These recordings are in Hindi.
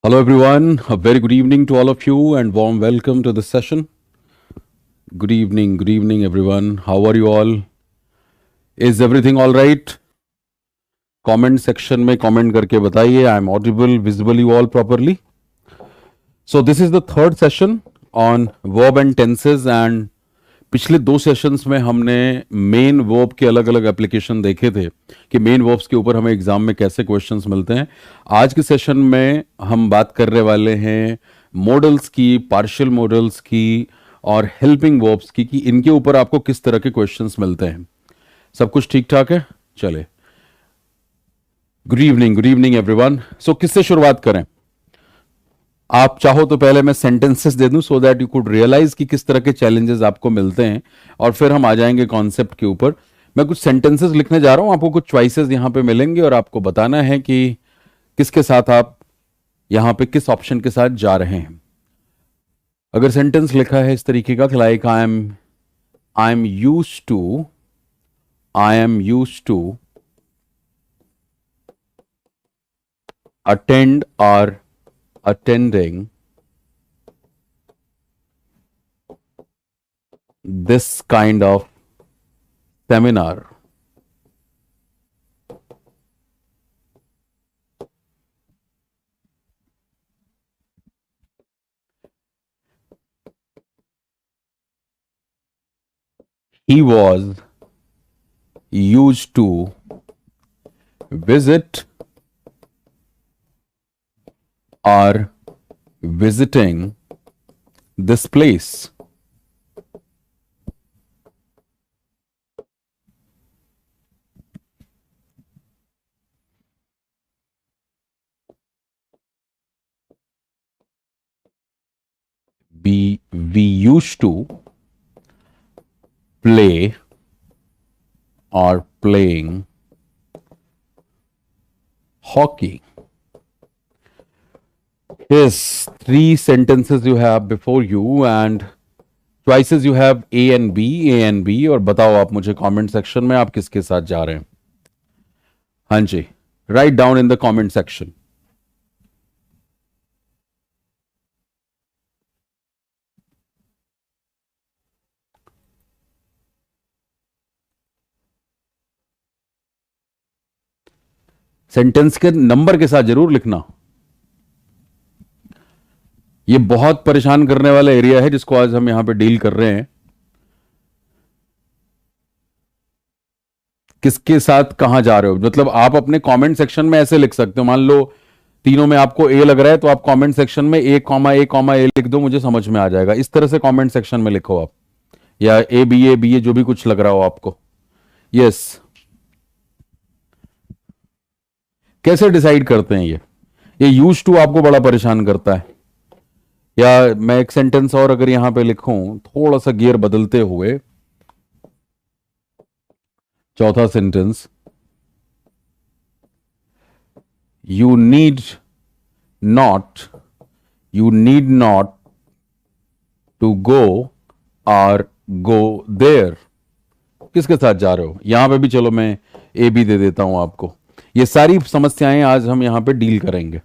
Hello, everyone. A very good evening to all of you, and warm welcome to this session. Good evening, everyone. How are you all? Is everything all right? Comment section में comment करके बताइए. I am audible, visible you all properly. So this is the third session on verb and tenses, and पिछले दो सेशंस में हमने मेन वर्ब के अलग अलग एप्लीकेशन देखे थे कि मेन वर्ब्स के ऊपर हमें एग्जाम में कैसे क्वेश्चंस मिलते हैं. आज के सेशन में हम बात करने वाले हैं मॉडल्स की, पार्शियल मॉडल्स की और हेल्पिंग वर्ब्स की, कि इनके ऊपर आपको किस तरह के क्वेश्चंस मिलते हैं. सब कुछ ठीक ठाक है? चले. Good evening everyone. सो किससे शुरुआत करें? आप चाहो तो पहले मैं सेंटेंसेस दे दूं so that you could realise कि किस तरह के चैलेंजेस आपको मिलते हैं, और फिर हम आ जाएंगे कॉन्सेप्ट के ऊपर. मैं कुछ सेंटेंसेस लिखने जा रहा हूं, आपको कुछ चॉइसेस यहां पे मिलेंगे और आपको बताना है कि किसके साथ आप यहां पे किस ऑप्शन के साथ जा रहे हैं. अगर सेंटेंस लिखा है इस तरीके का, like I am used to attend और attending this kind of seminar. He was used to visit are visiting this place. We used to play or playing hockey. Yes, three sentences you have before you and choices you have A and B. और बताओ आप मुझे कमेंट सेक्शन में आप किसके साथ जा रहे हैं. हाँ जी, right down in the comment section. Sentence के नंबर के साथ जरूर लिखना. ये बहुत परेशान करने वाला एरिया है जिसको आज हम यहां पे डील कर रहे हैं. किसके साथ कहां जा रहे हो, मतलब आप अपने कमेंट सेक्शन में ऐसे लिख सकते हो. मान लो तीनों में आपको ए लग रहा है तो आप कमेंट सेक्शन में ए लिख दो, मुझे समझ में आ जाएगा. इस तरह से कमेंट सेक्शन में लिखो आप, या ए बी ए जो भी कुछ लग रहा हो आपको. यस. कैसे डिसाइड करते हैं ये यूज टू आपको बड़ा परेशान करता है. या मैं एक सेंटेंस और अगर यहां पे लिखूं थोड़ा सा गियर बदलते हुए, चौथा sentence, you need not to go और गो देयर. किसके साथ जा रहे हो? यहां पे भी चलो मैं ए बी दे देता हूं आपको. ये सारी समस्याएं आज हम यहां पे डील करेंगे.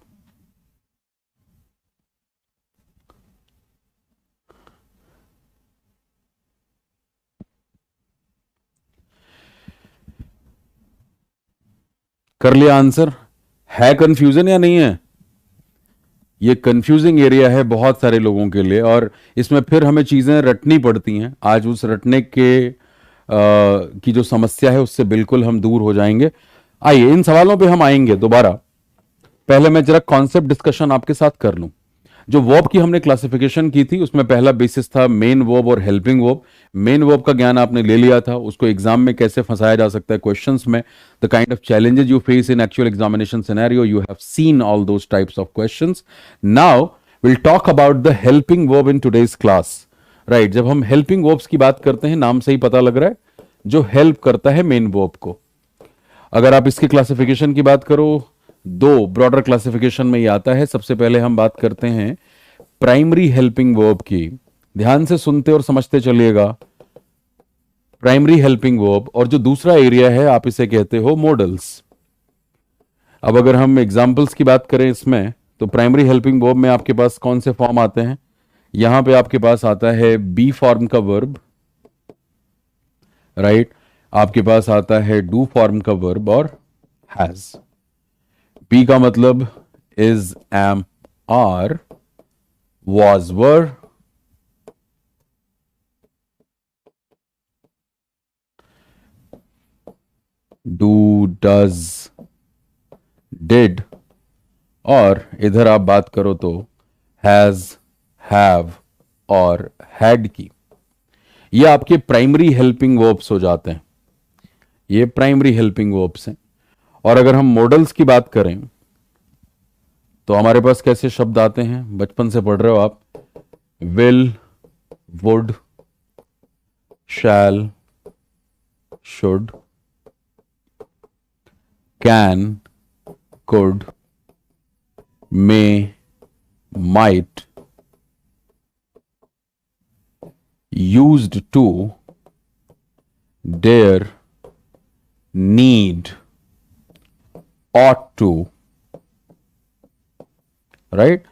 कर लिया आंसर? है कंफ्यूजन या नहीं है? ये कंफ्यूजिंग एरिया है बहुत सारे लोगों के लिए, और इसमें फिर हमें चीजें रटनी पड़ती हैं. आज उस रटने की जो समस्या है उससे बिल्कुल हम दूर हो जाएंगे. आइए इन सवालों पे हम आएंगे दोबारा. पहले मैं जरा कॉन्सेप्ट डिस्कशन आपके साथ कर लूं. जो वर्ब की हमने क्लासिफिकेशन की थी उसमें पहला बेसिस था मेन वर्ब और हेल्पिंग वर्ब. मेन वर्ब का ज्ञान आपने ले लिया था, उसको एग्जाम में कैसे फंसाया जा सकता है क्वेश्चंस में, the kind of challenges you face in actual examination scenario, you have seen all those types of questions. Now will talk about the helping verb in today's class. Right, जब हम हेल्पिंग वर्ब्स की बात करते हैं, नाम से ही पता लग रहा है, जो हेल्प करता है मेन वर्ब को. अगर आप इसकी क्लासिफिकेशन की बात करो, दो ब्रॉडर क्लासिफिकेशन में ये आता है. सबसे पहले हम बात करते हैं प्राइमरी हेल्पिंग वर्ब की. ध्यान से सुनते और समझते चलिएगा. प्राइमरी हेल्पिंग वर्ब, और जो दूसरा एरिया है आप इसे कहते हो मॉडल्स. अब अगर हम एग्जाम्पल्स की बात करें इसमें, तो प्राइमरी हेल्पिंग वर्ब में आपके पास कौन से फॉर्म आते हैं? यहां पे आपके पास आता है बी फॉर्म का वर्ब, राइट। आपके पास आता है डू फॉर्म का वर्ब और हैज। बी का मतलब is, am, are, was, were, do, does, did, और इधर आप बात करो तो has, have और had की। ये आपके प्राइमरी हेल्पिंग वर्ब्स हो जाते हैं, ये प्राइमरी हेल्पिंग वर्ब्स हैं। और अगर हम मॉडल्स की बात करें तो हमारे पास कैसे शब्द आते हैं, बचपन से पढ़ रहे हो आप, will, would, shall, should, can, could, may, might, used to, dare, need, ought to, right.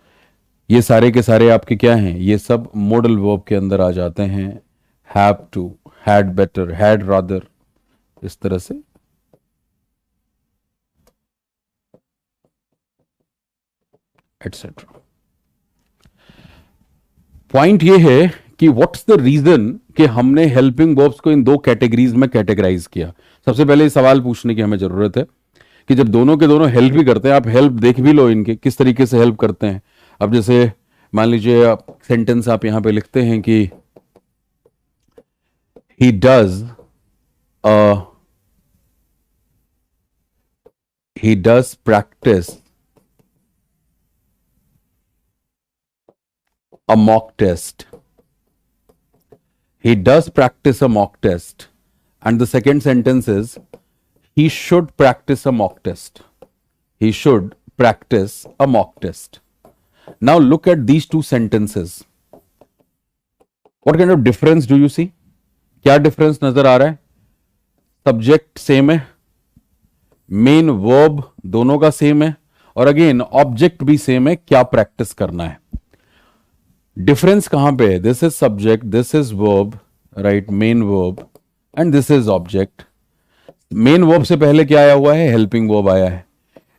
ये सारे के सारे आपके क्या हैं, ये सब मॉडल वर्ब के अंदर आ जाते हैं। Have to, had better, had rather, इस तरह से। एटसेट्रा। पॉइंट ये है कि व्हाट्स द रीजन कि हमने हेल्पिंग वर्ब्स को इन दो कैटेगरीज में कैटेगराइज किया। सबसे पहले ये सवाल पूछने की हमें जरूरत है कि जब दोनों के दोनों हेल्प भी करते हैं, आप हेल्प देख भी लो इनके किस तरीके से हेल्प करते हैं। अब जैसे मान लीजिए आप सेंटेंस आप यहां पे लिखते हैं कि he does practice a mock test. He does practice a mock test. And the second sentence is, he should practice a mock test. He should practice a mock test. Now look at these two sentences. What kind of difference do you see? क्या difference नजर आ रहा है? Subject same है, main verb दोनों का same है, और again object भी same है, क्या practice करना है। डिफरेंस कहां पे है? This is subject, this is verb, right, main verb, and this is object. Main verb से पहले क्या आया हुआ है? हेल्पिंग वर्ब आया है।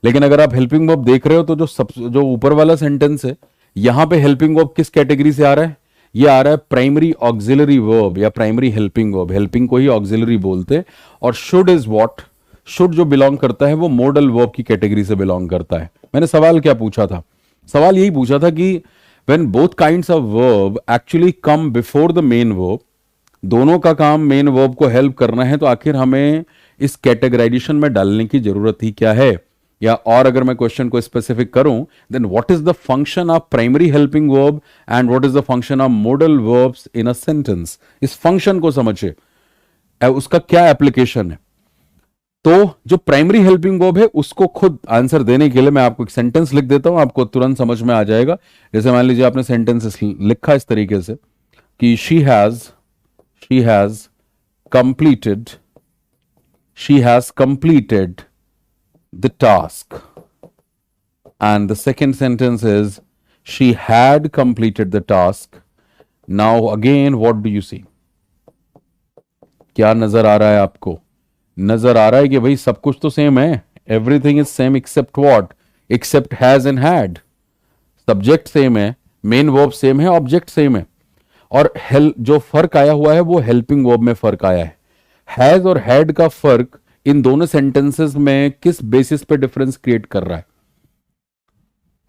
लेकिन अगर आप हेल्पिंग वर्ब देख रहे हो तो जो ऊपर वाला सेंटेंस है, यहां पे हेल्पिंग वर्ब किस कैटेगरी से आ रहा है? ये आ रहा है प्राइमरी ऑक्सिलरी वर्ब या प्राइमरी हेल्पिंग वर्ब। हेल्पिंग को ही ऑक्सिलरी बोलते। और शुड इज व्हाट? शुड जो बिलोंग करता है वो मॉडल वर्ब की कैटेगरी से बिलोंग करता है। मैंने सवाल क्या पूछा था? सवाल यही पूछा था कि when both kinds of verb actually come before the main verb, दोनों का काम मेन वर्ब को हेल्प करना है, तो आखिर हमें इस कैटेगराइजेशन में डालने की जरूरत ही क्या है? या और अगर मैं क्वेश्चन को स्पेसिफिक करूं, then what is the function of primary helping verb and what is the function of modal verbs in a sentence? इस फंक्शन को समझिए, उसका क्या एप्लीकेशन है। तो जो प्राइमरी हेल्पिंग वर्ब है उसको खुद आंसर देने के लिए मैं आपको एक सेंटेंस लिख देता हूं, आपको तुरंत समझ में आ जाएगा। जैसे मान लीजिए आपने सेंटेंस लिखा इस तरीके से कि she has completed the task, and the second sentence is she had completed the task. Now again what do you see? क्या नजर आ रहा है आपको? नजर आ रहा है कि भाई सब कुछ तो सेम है, everything is same except what? Except has and had. Subject same है, मेन वर्ब सेम है, ऑब्जेक्ट सेम है, और जो फर्क आया हुआ है वो हेल्पिंग वर्ब में फर्क आया है। हैज और हैड का फर्क इन दोनों सेंटेंसेस में किस बेसिस पे डिफरेंस क्रिएट कर रहा है?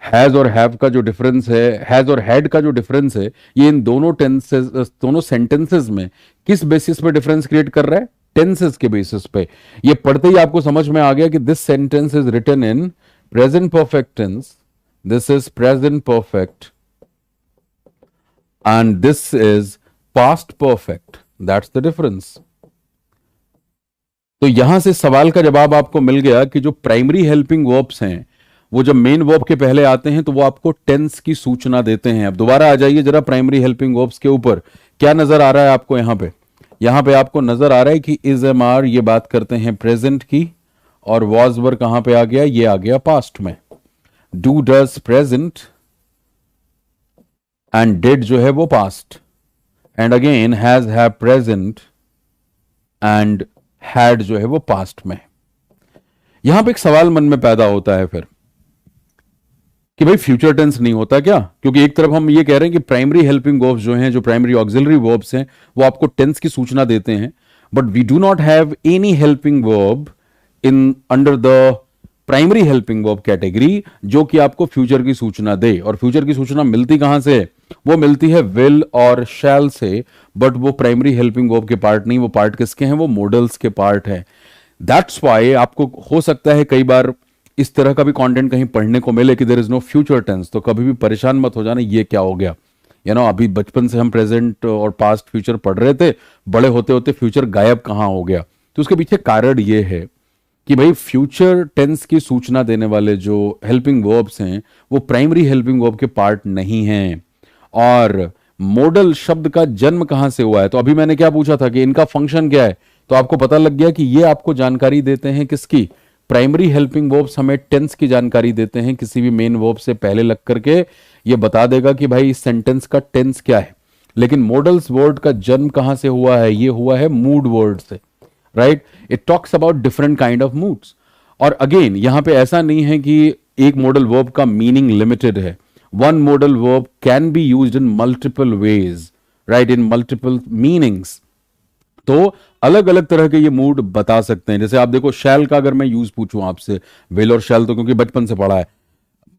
हैज और हैव का जो डिफरेंस है, हैज और हैड का जो डिफरेंस है, ये इन दोनों सेंटेंसेस में किस बेसिस पे डिफरेंस क्रिएट कर रहा है? टेंसेस के बेसिस पे। ये पढ़ते ही आपको समझ में आ गया कि this sentence is written in present perfect tense, this is present perfect, and this is past perfect. That's the difference. तो यहां से सवाल का जवाब आपको मिल गया कि जो प्राइमरी हेल्पिंग वर्ब्स हैं वो जब मेन वर्ब के पहले आते हैं तो वो आपको टेंस की सूचना देते हैं। अब दोबारा आ जाइए जरा प्राइमरी हेल्पिंग वर्ब्स के ऊपर। क्या नजर आ रहा है आपको यहां पे? यहां पे आपको नजर आ रहा है कि इज, एम, आर, ये बात करते हैं प्रेजेंट की, और वॉज, वर कहां पे आ गया? ये आ गया पास्ट में। Do does present and did जो है वो past, and again has have present and had जो है वो पास्ट में। यहां पे एक सवाल मन में पैदा होता है फिर कि भाई फ्यूचर टेंस नहीं होता क्या? क्योंकि एक तरफ हम ये कह रहे हैं कि प्राइमरी हेल्पिंग वर्ब्स जो हैं, जो प्राइमरी ऑक्सिलरी वर्ब्स हैं, वो आपको टेंस की सूचना देते हैं, but we do not have any helping verb in under the primary helping verb category जो कि आपको फ्यूचर की सूचना दे। और फ्यूचर की सूचना मिलती कहां से? वो मिलती है विल और शैल से, बट वो प्राइमरी हेल्पिंग वर्ब के पार्ट नहीं। वो पार्ट किसके हैं? वो मॉडल्स के पार्ट है। दैट्स वाई आपको हो सकता है कई बार इस तरह का भी कंटेंट कहीं पढ़ने को मिले कि there is no future tense, तो कभी भी परेशान मत हो जाना ये क्या हो गया। अभी बचपन से हम प्रेजेंट और पास्ट फ्यूचर पढ़ रहे थे, बड़े होते होते फ्यूचर गायब कहां हो गया? तो उसके पीछे कारण ये है कि भाई फ्यूचर टेंस की सूचना देने वाले जो हेल्पिंग वर्ब्स हैं वो प्राइमरी हेल्पिंग वर्ब के पार्ट नहीं हैं। और मॉडल शब्द का जन्म कहां से हुआ है? तो अभी मैंने क्या पूछा था कि इनका फंक्शन क्या है, तो आपको पता लग गया कि ये आपको जानकारी देते हैं किसकी? प्राइमरी हेल्पिंग वर्ब्स हमें टेंस की जानकारी देते हैं। किसी भी मेन वर्ब से पहले लग करके ये बता देगा कि भाई इस सेंटेंस का टेंस क्या है। लेकिन मॉडल्स वर्ड का जन्म कहां से हुआ है? ये हुआ है मूड वर्ड से, right? It talks about different kind of moods. और अगेन यहां पे ऐसा नहीं है कि एक मॉडल वर्ब का मीनिंग लिमिटेड है। One modal verb can be used in multiple ways, right, in multiple meanings. तो अलग अलग तरह के ये मूड बता सकते हैं। जैसे आप देखो, शैल का अगर मैं यूज पूछूं आपसे, विल और शैल तो क्योंकि बचपन से पढ़ा है,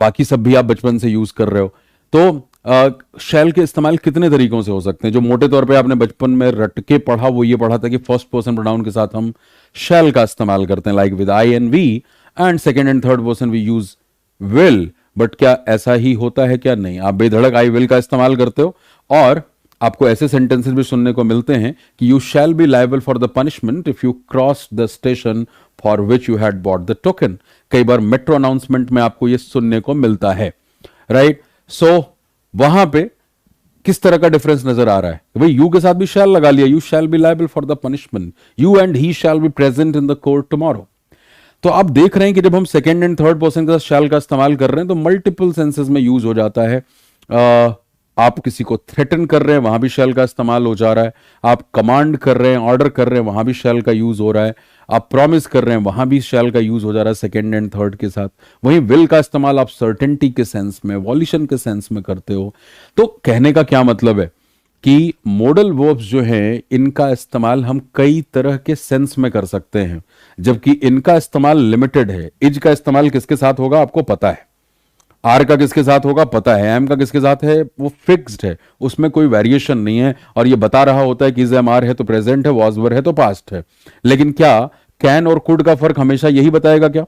बाकी सब भी आप बचपन से यूज कर रहे हो, तो शैल के इस्तेमाल कितने तरीकों से हो सकते हैं? जो मोटे तौर पे आपने बचपन में रट के पढ़ा वो ये पढ़ा था कि फर्स्ट पर्सन प्रोनाउन के साथ हम शैल का इस्तेमाल करते हैं, like with I and we, and second and third person we use will. बट क्या ऐसा ही होता है? क्या नहीं। आप बेधड़क आई विल का इस्तेमाल करते हो, और आपको ऐसे सेंटेंसेस भी सुनने को मिलते हैं कि you shall be liable for the punishment if you cross the station for which you had bought the token. कई बार मेट्रो अनाउंसमेंट में आपको यह सुनने को मिलता है, राइट? सो वहां पे किस तरह का डिफरेंस नजर आ रहा है? भाई यू के साथ भी शैल लगा लिया, you shall be liable for the punishment, you and he shall be present in the court tomorrow. तो आप देख रहे हैं कि जब हम सेकेंड एंड थर्ड पर्सन के साथ शैल का इस्तेमाल कर रहे हैं तो मल्टीपल सेंसेस में यूज हो जाता है। आप किसी को थ्रेटन कर रहे हैं, वहां भी शैल का इस्तेमाल हो जा रहा है। आप कमांड कर रहे हैं, ऑर्डर कर रहे हैं, वहां भी शैल का यूज हो रहा है। आप प्रॉमिस कर रहे हैं, वहां भी शैल का यूज हो जा रहा है सेकेंड एंड थर्ड के साथ। वहीं विल का इस्तेमाल आप सर्टेनिटी के सेंस में, वॉल्यूशन के सेंस में करते हो। तो कहने का क्या मतलब है कि मॉडल वर्ब्स जो हैं इनका इस्तेमाल हम कई तरह के सेंस में कर सकते हैं, जबकि इनका इस्तेमाल लिमिटेड है। इज का इस्तेमाल किसके साथ होगा आपको पता है, आर का किसके साथ होगा पता है, एम का किसके साथ है वो फिक्स्ड है, उसमें कोई वेरिएशन नहीं है। और ये बता रहा होता है कि इज एम आर है तो प्रेजेंट है, वॉज वर है तो पास्ट है। लेकिन क्या कैन और कुड का फर्क हमेशा यही बताएगा क्या?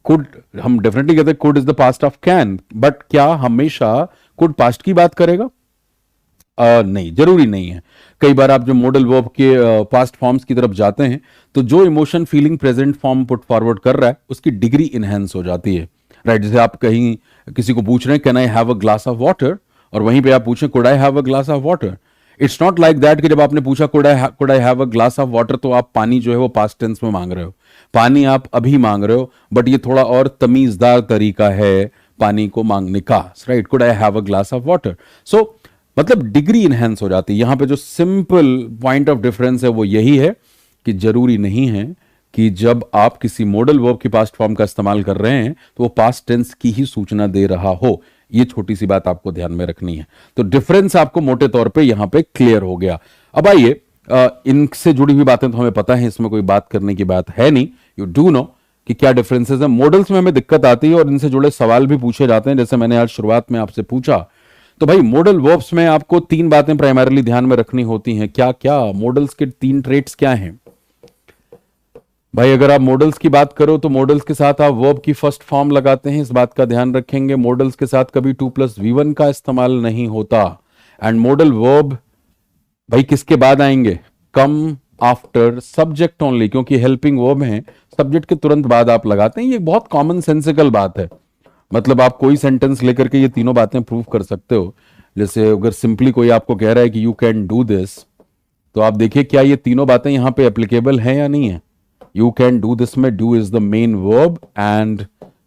कुड हम डेफिनेटली कहते हैं could is the past of can, but क्या हमेशा कुड पास्ट की बात करेगा? नहीं, जरूरी नहीं है। कई बार आप जो मॉडल वर्ब के पास्ट फॉर्म्स की तरफ जाते हैं तो जो emotion feeling present form put forward कर रहा है उसकी डिग्री इनहेंस हो जाती है, राइट? जैसे आप कहीं किसी को पूछ रहे हैं can I have a glass of water, और वहीं पे आप पूछें could I have a glass of water. It's not like that कि जब आपने पूछा could I have a glass of water तो आप पानी जो है वो पास्ट टेंस में मांग रहे हो, पानी आप अभी मांग रहे हो, बट ये थोड़ा और तमीजदार तरीका है पानी को मांगने का, right? Could I have a glass of water. So मतलब डिग्री इनहेंस हो जाती है। यहां पे जो सिंपल पॉइंट ऑफ डिफरेंस है वो यही है कि जरूरी नहीं है कि जब आप किसी मॉडल वर्ब की पास्ट फॉर्म का इस्तेमाल कर रहे हैं तो वो पास्ट टेंस की ही सूचना दे रहा हो। ये छोटी सी बात आपको ध्यान में रखनी है। तो डिफरेंस आपको मोटे तौर पे यहां पे क्लियर हो गया। अब आइए, इनसे जुड़ी हुई बातें तो हमें पता है, इसमें कोई बात करने की बात है नहीं। यू डू नो कि क्या डिफरेंसेस है। मॉडल्स में हमें दिक्कत आती है और इनसे जुड़े सवाल भी पूछे जाते हैं, जैसे मैंने आज शुरुआत में आपसे पूछा। तो भाई मॉडल वर्ब्स में आपको तीन बातें प्राइमरीली ध्यान में रखनी होती हैं। क्या क्या मॉडल्स के तीन ट्रेट्स क्या हैं? भाई अगर आप मॉडल्स की बात करो तो मॉडल्स के साथ आप वर्ब की फर्स्ट फॉर्म लगाते हैं, इस बात का ध्यान रखेंगे। मॉडल्स के साथ कभी 2+V1 का इस्तेमाल नहीं होता। एंड मॉडल वर्ब भाई किसके बाद आएंगे? कम आफ्टर सब्जेक्ट ओनली, क्योंकि हेल्पिंग वर्ब है, सब्जेक्ट के तुरंत बाद आप लगाते हैं। ये बहुत कॉमन सेंसिकल बात है। मतलब आप कोई सेंटेंस लेकर के ये तीनों बातें प्रूव कर सकते हो। जैसे अगर सिंपली कोई आपको कह रहा है कि यू कैन डू दिस, तो आप देखिए क्या ये तीनों बातें यहां पे एप्लीकेबल हैं या नहीं है। यू कैन डू दिस में do is the main verb and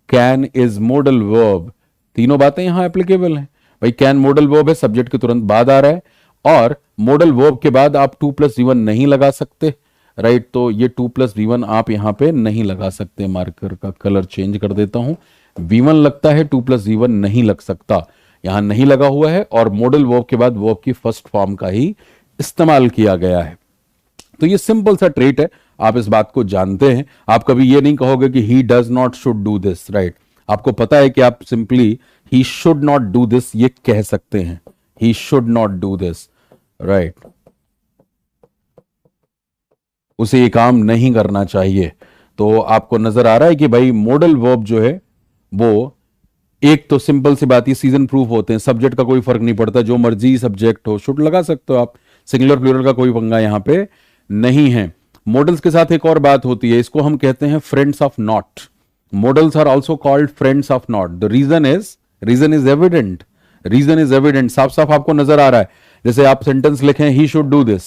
can is modal verb, तीनों बातें यहां एप्लीकेबल हैं। भाई कैन मॉडल वर्ब है, सब्जेक्ट के तुरंत बाद आ रहा है, और मॉडल वर्ब के बाद आप 2+V1 नहीं लगा सकते, राइट। तो ये 2+V1 आप यहां पे नहीं लगा सकते। मार्कर का कलर चेंज कर देता हूं, V1 लगता है, 2+V1 नहीं लग सकता, यहां नहीं लगा हुआ है, और मॉडल वर्ब के बाद वर्ब की फर्स्ट फॉर्म का ही इस्तेमाल किया गया है। तो ये सिंपल सा ट्रेट है, आप इस बात को जानते हैं। आप कभी ये नहीं कहोगे कि ही does not should do this, right. आपको पता है कि आप simply he should not do this ये कह सकते हैं, he should not do this, right. उसे ये काम नहीं करना चाहिए। तो आपको नजर आ रहा है कि भाई मॉडल वर्ब जो है वो एक तो सिंपल सी बात, ये सीजन प्रूफ होते हैं, सब्जेक्ट का कोई फर्क नहीं पड़ता, जो मर्जी सब्जेक्ट हो शुड लगा सकते हो आप, सिंगुलर प्लूरल का कोई पंगा यहां पे नहीं है। मॉडल्स के साथ एक और बात होती है, इसको हम कहते हैं friends of not. Modals are also called friends of not. The reason is evident, reason is evident, साफ साफ आपको नजर आ रहा है। जैसे आप सेंटेंस लिखें ही शुड डू दिस,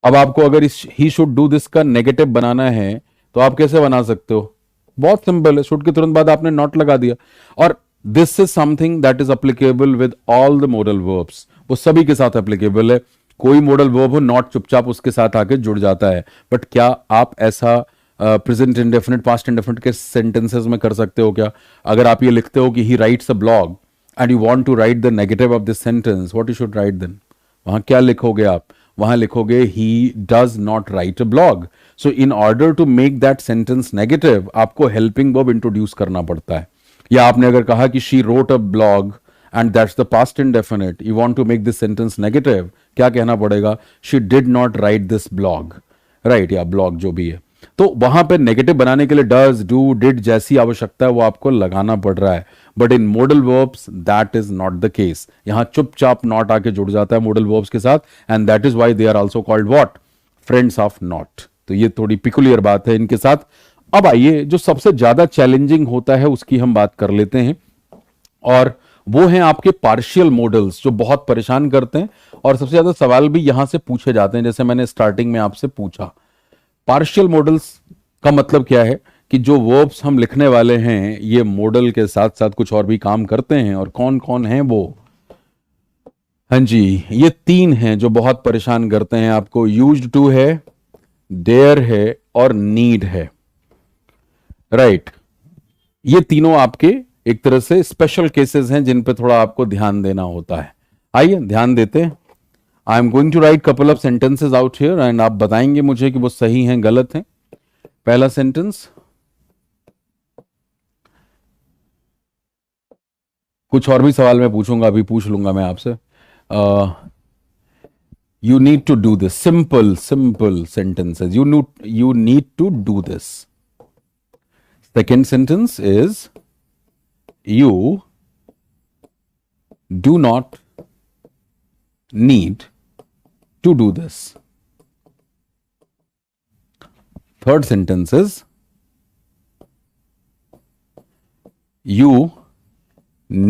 अब आपको अगर इस ही शुड डू दिस का नेगेटिव बनाना है तो आप कैसे बना सकते हो? बहुत सिंपल है, शुड के तुरंत बाद आपने नॉट लगा दिया। और this is something that is applicable with all the modal verbs, वो सभी के साथ एप्लीकेबल है। कोई मॉडल वर्ब हो, नॉट चुपचाप उसके साथ आके जुड़ जाता है। बट क्या आप ऐसा प्रेजेंट इंडेफिनिट, पास्ट इंडेफिनिट के सेंटेंसेस में कर सकते हो क्या? अगर आप ये लिखते हो कि he writes a blog and you want to write the negative of this sentence, what you should write then? वहां क्या लिखोगे आप? वहां लिखोगे he does not write a blog. So in order to make that sentence negative, आपको हेल्पिंग वर्ब इंट्रोड्यूस करना पड़ता है। या आपने अगर कहा कि she wrote a blog and that's the past indefinite, you want to make this sentence negative, क्या कहना पड़ेगा? She did not right this blog, right, या ब्लॉग जो भी है। तो वहां पे नेगेटिव बनाने के लिए डज, डू, डिड जैसी आवश्यकता है वो आपको लगाना पड़ रहा है। But in modal verbs that is not the case, यहां चुपचाप नॉट आके जुड़ जाता है मॉडल वर्ब्स के साथ, and that is why they are also called what? Friends of not. तो ये थोड़ी पिकुलियर बात है इनके साथ। अब आइए जो सबसे ज्यादा चैलेंजिंग होता है उसकी हम बात कर लेते हैं, और वो हैं आपके पार्शियल मॉडल्स, जो बहुत परेशान करते हैं और सबसे ज्यादा सवाल भी यहां से पूछे जाते हैं। जैसे मैंने स्टार्टिंग में आपसे पूछा, पार्शियल मॉडल्स का मतलब क्या है कि जो वर्ब्स हम लिखने वाले हैं ये मॉडल के साथ साथ कुछ और भी काम करते हैं, और कौन कौन है वो? हाँ जी, ये 3 हैं जो बहुत परेशान करते हैं आपको। यूज्ड टू है, डेयर है, और नीड है, राइट। ये तीनों आपके एक तरह से स्पेशल केसेस हैं जिन पे थोड़ा आपको ध्यान देना होता है। आइए ध्यान देते हैं। I am going to write couple of sentences out here and आप बताएंगे मुझे कि वो सही हैं गलत हैं। पहला सेंटेंस, कुछ और भी सवाल मैं पूछूंगा, अभी पूछ लूंगा मैं आपसे। You need to do this, simple simple sentences, you need to do this. Second sentence is you do not need to do this. Third sentence is you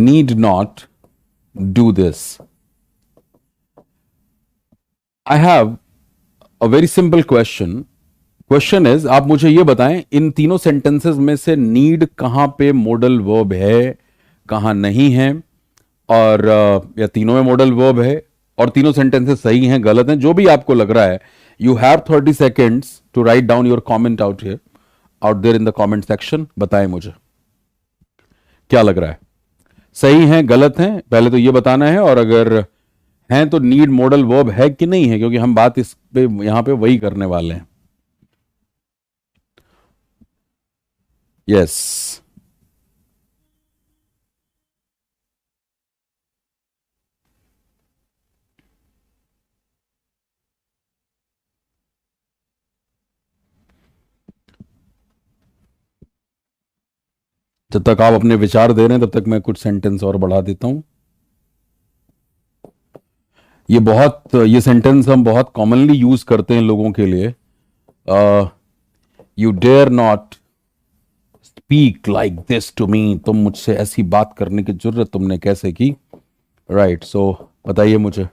need not do this. I have a very simple question. Question is, आप मुझे ये बताएं इन तीनों सेंटेंसेस में से नीड कहां पे मॉडल वर्ब है, कहां नहीं है, और या तीनों में मॉडल वर्ब है, और तीनों सेंटेंसेस सही हैं गलत हैं, जो भी आपको लग रहा है। You have 30 seconds to write down your comment out there in the comment section. बताएं मुझे क्या लग रहा है, सही हैं गलत हैं, पहले तो ये बताना है, और अगर हैं तो नीड मॉडल वर्ब है कि नहीं है, क्योंकि हम बात इस पे यहां पे वही करने वाले हैं। यस, जब तक आप अपने विचार दे रहे हैं तब तक मैं कुछ सेंटेंस और बढ़ा देता हूं। ये सेंटेंस हम बहुत कॉमनली यूज करते हैं लोगों के लिए। You dare not speak like this to me, तुम मुझसे ऐसी बात करने की जरूरत तुमने कैसे की, राइट। सो बताइए मुझे,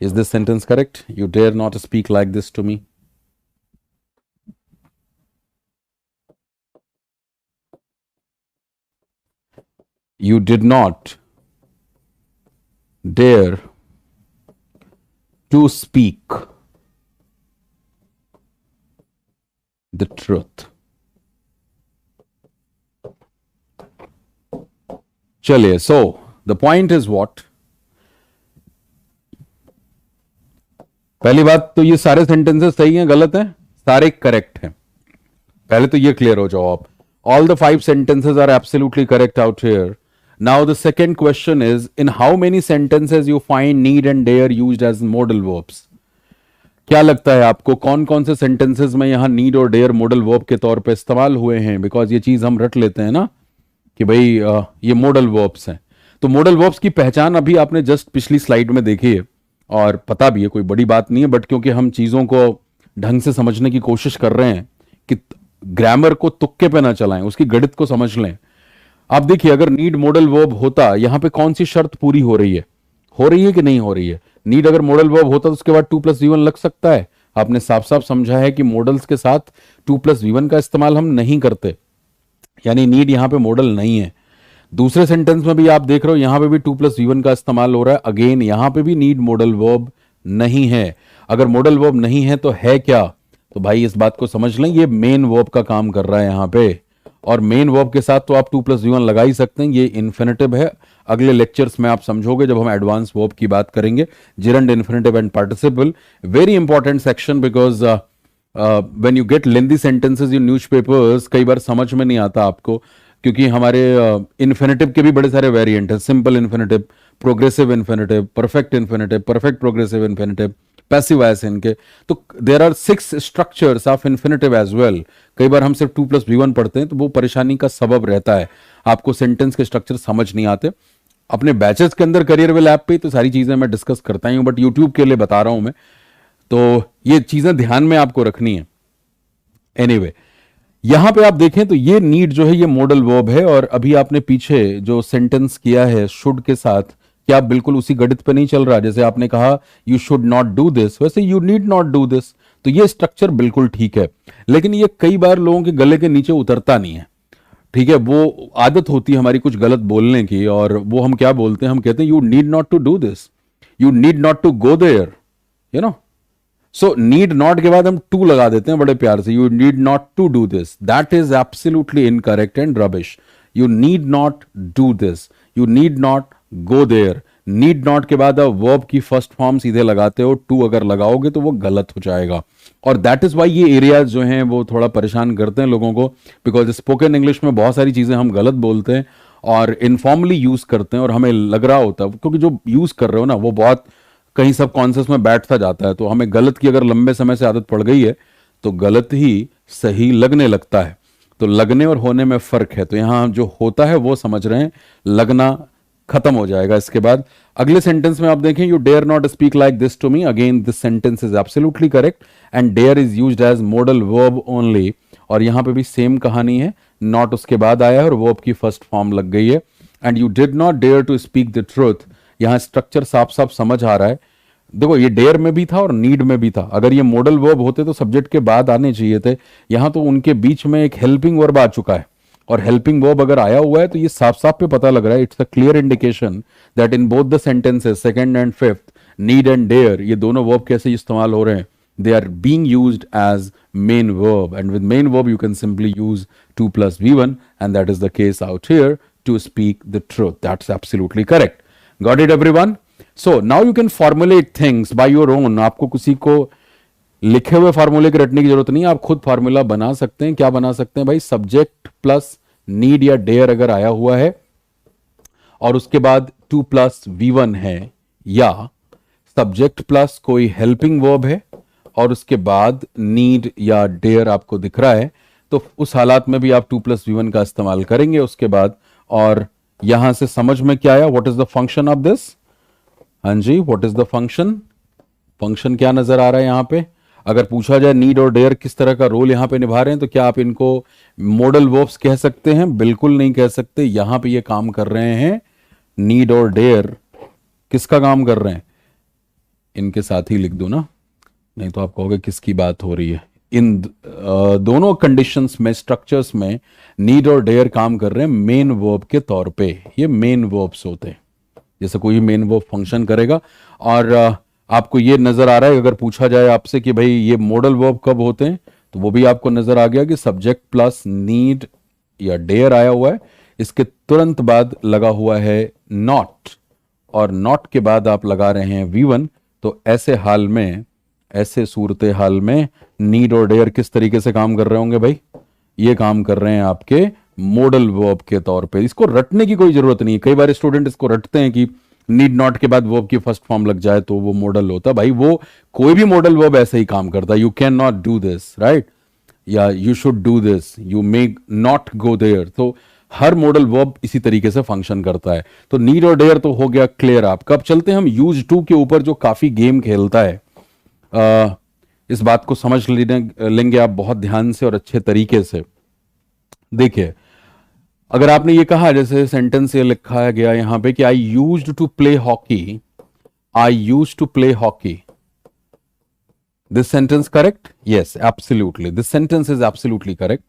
is this sentence correct? You dare not speak like this to me. You did not dare to speak the truth. चलिए, so the point is what? पहली बात तो ये सारे सेंटेंसेस सही हैं, गलत हैं? सारे करेक्ट हैं। पहले तो ये क्लियर हो जाओ आप। All the 5 sentences are absolutely correct out here. Now the second question is, in how many sentences you find need and dare used as modal verbs? क्या लगता है आपको कौन कौन से सेंटेंसेस में यहां नीड और डेयर मॉडल वर्ब के तौर पे इस्तेमाल हुए हैं? बिकॉज ये चीज हम रट लेते हैं ना कि भाई ये मॉडल वर्ब्स हैं। तो मॉडल वर्ब्स की पहचान अभी आपने जस्ट पिछली स्लाइड में देखी है और पता भी है, कोई बड़ी बात नहीं है, बट क्योंकि हम चीजों को ढंग से समझने की कोशिश कर रहे हैं कि ग्रामर को तुक्के पे ना चलाएं, उसकी गणित को समझ लें। आप देखिए, अगर नीड मॉडल वर्ब होता, यहां पे कौन सी शर्त पूरी हो रही है कि नहीं हो रही है? नीड अगर मॉडल वर्ब होता तो उसके बाद 2+V1 लग सकता है। आपने साफ साफ समझा है कि मॉडल्स के साथ 2+V1 का इस्तेमाल हम नहीं करते, यानी नीड यहां पे मॉडल नहीं है। दूसरे सेंटेंस में भी आप देख रहे हो, यहां पे भी 2+V1 का इस्तेमाल हो रहा है। अगेन यहां पे भी नीड मॉडल वर्ब नहीं है। अगर मॉडल वर्ब नहीं है तो है क्या? तो भाई इस बात को समझ लें, ये मेन वर्ब का काम कर रहा है यहां पे, और मेन वर्ब के साथ तो आप 2+V1 लगा ही सकते हैं। ये इन्फिनेटिव है। अगले लेक्चर्स में आप समझोगे जब हम एडवांस वर्ब की बात करेंगे, gerund, infinitive and participle. Very important section, because when you get lengthy sentences in newspapers, कई बार समझ में नहीं आता आपको, क्योंकि हमारे इन्फिनेटिव के भी बड़े सारे वेरिएंट हैं। Simple infinitive, progressive infinitive, perfect infinitive, perfect progressive infinitive, passive voice इनके। तो there are 6 structures of infinitive as well. कई बार हम सिर्फ 2+V1 पढ़ते हैं तो वो परेशानी का सबब रहता है, आपको सेंटेंस के स्ट्रक्चर समझ नहीं आते। अपने बैचेस के अंदर करियर वेल ऐप पे तो सारी चीजें मैं डिस्कस करता ही हूं, बट यूट्यूब के लिए बता रहा हूं मैं, तो ये चीजें ध्यान में आपको रखनी है। एनीवे, यहां पे आप देखें तो ये नीड जो है ये मॉडल वर्ब है, और अभी आपने पीछे जो सेंटेंस किया है शुड के साथ, क्या आप बिल्कुल उसी गणित पे नहीं चल रहा? जैसे आपने कहा you should not do this, वैसे you need not do this. तो ये स्ट्रक्चर बिल्कुल ठीक है, लेकिन ये कई बार लोगों के गले के नीचे उतरता नहीं है। ठीक है, वो आदत होती है हमारी कुछ गलत बोलने की, और वो हम क्या बोलते हैं, हम कहते हैं you need not to do this, you need not to go there, you know. So need not के बाद हम टू लगा देते हैं बड़े प्यार से, you need not to do this. That is absolutely incorrect and rubbish. You need not do this, you need not go there. Need not के बाद आप वर्ब की फर्स्ट फॉर्म सीधे लगाते हो, टू अगर लगाओगे तो वो गलत हो जाएगा। और दैट इज वाई ये एरियाज जो हैं वो थोड़ा परेशान करते हैं लोगों को, बिकॉज स्पोकन इंग्लिश में बहुत सारी चीजें हम गलत बोलते हैं और इनफॉर्मली यूज करते हैं, और हमें लग रहा होता है, क्योंकि जो यूज कर रहे हो ना वो बहुत कहीं सब कॉन्शियस में बैठता जाता है, तो हमें गलत की अगर लंबे समय से आदत पड़ गई है तो गलत ही सही लगने लगता है। तो लगने और होने में फर्क है, तो यहां जो होता है वो समझ रहे हैं, लगना खत्म हो जाएगा इसके बाद। अगले सेंटेंस में आप देखें, you dare not speak like this to me. Again this sentence is absolutely correct and dare is used as modal verb only. और यहां पे भी सेम कहानी है, नॉट उसके बाद आया है और वर्ब की फर्स्ट फॉर्म लग गई है। And you did not dare to speak the truth, यहां स्ट्रक्चर साफ साफ समझ आ रहा है। देखो, ये डेयर में भी था और नीड में भी था। अगर ये मॉडल वर्ब होते तो सब्जेक्ट के बाद आने चाहिए थे, यहां तो उनके बीच में एक हेल्पिंग वर्ब आ चुका है, और हेल्पिंग वर्ब अगर आया हुआ है तो ये साफ साफ पे पता लग रहा है, it's a clear indication that in both the sentences second and fifth, need and dare, ये दोनों वर्ब कैसे इस्तेमाल हो रहे हैं, they are being used as main verb, and with main verb you can simply use 2+V1, and that is the case out here, to speak the truth. That's absolutely correct. Got it everyone? So now you can formulate things by your own. आपको किसी को लिखे हुए फार्मूले के रटने की जरूरत नहीं है, आप खुद फार्मूला बना सकते हैं। क्या बना सकते हैं भाई? सब्जेक्ट प्लस नीड या डेयर अगर आया हुआ है और उसके बाद 2+V1 है, या सब्जेक्ट प्लस कोई हेल्पिंग वर्ब है और उसके बाद नीड या डेयर आपको दिख रहा है, तो उस हालात में भी आप 2+V1 का इस्तेमाल करेंगे उसके बाद। और यहां से समझ में क्या आया? What is the function of this? हाँ जी, what is the function? Function क्या नजर आ रहा है यहां पे? अगर पूछा जाए नीड और डेयर किस तरह का रोल यहां पे निभा रहे हैं, तो क्या आप इनको मॉडल वर्ब्स कह सकते हैं? बिल्कुल नहीं कह सकते। यहां पे ये काम कर रहे हैं, नीड और डेयर किसका काम कर रहे हैं? इनके साथ ही लिख दो ना, नहीं तो आप कहोगे किसकी बात हो रही है। इन दोनों कंडीशंस में, स्ट्रक्चर्स में नीड और डेयर काम कर रहे हैं मेन वर्ब के तौर पे। ये मेन वर्ब्स होते हैं। जैसे कोई मेन वर्ब फंक्शन करेगा और आपको ये नजर आ रहा है, अगर पूछा जाए आपसे कि भाई ये मॉडल वर्ब कब होते हैं, तो वो भी आपको नजर आ गया कि सब्जेक्ट प्लस नीड या डेयर आया हुआ है, इसके तुरंत बाद लगा हुआ है नॉट, और नॉट के बाद आप लगा रहे हैं V1। तो ऐसे हाल में, ऐसे सूरत हाल में नीड और डेयर किस तरीके से काम कर रहे होंगे भाई? ये काम कर रहे हैं आपके मॉडल वर्ब के तौर पे। इसको रटने की कोई जरूरत नहीं है। कई बार स्टूडेंट इसको रटते हैं कि नीड नॉट के बाद वर्ब की फर्स्ट फॉर्म लग जाए तो वो मॉडल होता है। भाई वो कोई भी मॉडल वर्ब ऐसे ही काम करता है। You can not do this, right, या you should do this, you may not go there. तो हर मॉडल वर्ब इसी तरीके से फंक्शन करता है। तो नीड और डेयर तो हो गया क्लियर आपका। अब चलते हैं हम यूज टू के ऊपर, जो काफी गेम खेलता है। इस बात को समझ लेंगे आप बहुत ध्यान से और अच्छे तरीके से। देखिए, अगर आपने ये कहा, जैसे सेंटेंस ये लिखा गया यहां पे कि I used to play hockey, I used to play hockey, this sentence correct? Yes, absolutely, this sentence is absolutely correct.